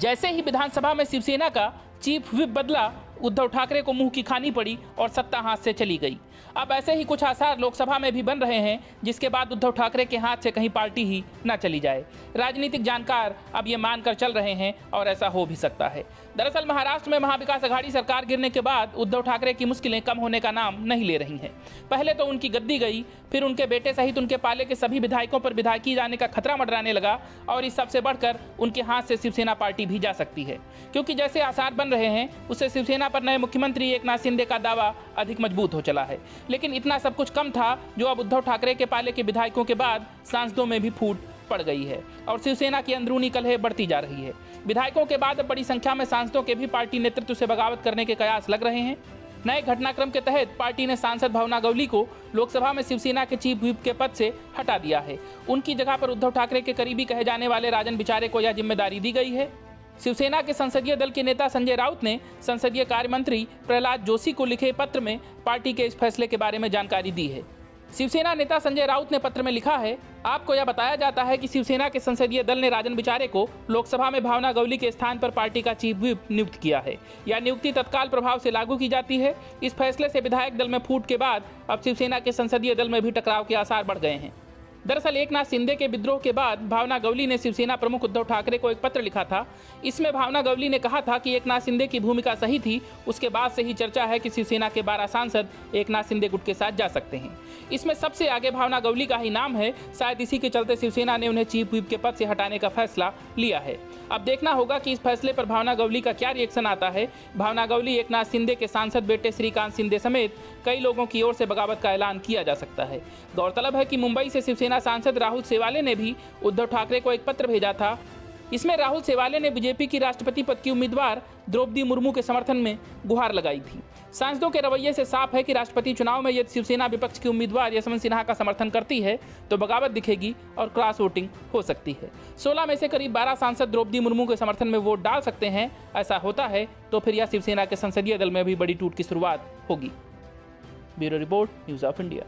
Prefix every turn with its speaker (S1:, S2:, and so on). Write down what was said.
S1: जैसे ही विधानसभा में शिवसेना का चीफ व्हिप बदला, उद्धव ठाकरे को मुंह की खानी पड़ी और सत्ता हाथ से चली गई। अब ऐसे ही कुछ आसार लोकसभा में भी बन रहे हैं, जिसके बाद उद्धव ठाकरे के हाथ से कहीं पार्टी ही न चली जाए। राजनीतिक जानकार अब ये मानकर चल रहे हैं और ऐसा हो भी सकता है। दरअसल महाराष्ट्र में महाविकास अघाड़ी सरकार गिरने के बाद उद्धव ठाकरे की मुश्किलें कम होने का नाम नहीं ले रही हैं। पहले तो उनकी गद्दी गई, फिर उनके बेटे सहित उनके पाले के सभी विधायकों पर विधायकी जाने का खतरा मंडराने लगा और इस सबसे बढ़कर उनके हाथ से शिवसेना पार्टी भी जा सकती है, क्योंकि जैसे आसार बन रहे हैं उससे शिवसेना पर नए मुख्यमंत्री एकनाथ शिंदे का दावा अधिक मजबूत हो चला है। लेकिन इतना सब कुछ कम था जो अब उद्धव ठाकरे के पाले के विधायकों के बाद सांसदों में भी फूट पड़ गई है और शिवसेना की अंदरूनी कलह बढ़ती जा रही है। विधायकों के बाद अब बड़ी संख्या में सांसदों के भी पार्टी नेतृत्व से बगावत करने के कयास लग रहे हैं। नए घटनाक्रम के तहत पार्टी ने सांसद भावना गवली को लोकसभा में शिवसेना के चीफ व्हिप के पद से हटा दिया है। उनकी जगह पर उद्धव ठाकरे के करीबी कहे जाने वाले राजन बिचारे को यह जिम्मेदारी दी गई है। शिवसेना के संसदीय दल के नेता संजय राउत ने संसदीय कार्य मंत्री प्रहलाद जोशी को लिखे पत्र में पार्टी के इस फैसले के बारे में जानकारी दी है। शिवसेना नेता संजय राउत ने पत्र में लिखा है, आपको यह बताया जाता है कि शिवसेना के संसदीय दल ने राजन बिचारे को लोकसभा में भावना गवली के स्थान पर पार्टी का चीफ व्हिप नियुक्त किया है। यह नियुक्ति तत्काल प्रभाव से लागू की जाती है। इस फैसले से विधायक दल में फूट के बाद अब शिवसेना के संसदीय दल में भी टकराव के आसार बढ़ गए हैं। दरअसल एकनाथ शिंदे के विद्रोह के बाद भावना गवली ने शिवसेना प्रमुख उद्धव ठाकरे को एक पत्र लिखा था। इसमें भावना गवली ने कहा था कि एकनाथ शिंदे की भूमिका सही थी। उसके बाद से ही चर्चा है कि शिवसेना के 12 सांसद एकनाथ शिंदे गुट के साथ जा सकते हैं। इसमें सबसे आगे भावना गवली का ही नाम है। शायद इसी के चलते शिवसेना ने उन्हें चीफ व्हिप के पद से हटाने का फैसला लिया है। अब देखना होगा कि इस फैसले पर भावना गवली का क्या रिएक्शन आता है। भावना गवली एकनाथ शिंदे के सांसद बेटे श्रीकांत शिंदे समेत कई लोगों की ओर से बगावत का ऐलान किया जा सकता है। गौरतलब है कि मुंबई से शिवसेना सांसद राहुल सेवाले ने भी उद्धव ठाकरे को एक पत्र भेजा था। इसमें राहुल सेवाले ने बीजेपी की राष्ट्रपति पद की उम्मीदवार द्रौपदी मुर्मू के समर्थन में गुहार लगाई थी। सांसदों के रवैये से साफ है कि राष्ट्रपति चुनाव में यदि शिवसेना विपक्ष की उम्मीदवार यशवंत सिन्हा का समर्थन करती है तो बगावत दिखेगी और क्रॉस वोटिंग हो सकती है। 16 में से करीब 12 सांसद द्रौपदी मुर्मू के समर्थन में वोट डाल सकते हैं। ऐसा होता है तो फिर यह शिवसेना के संसदीय दल में भी बड़ी टूट की शुरुआत होगी। Bureau report, news of India.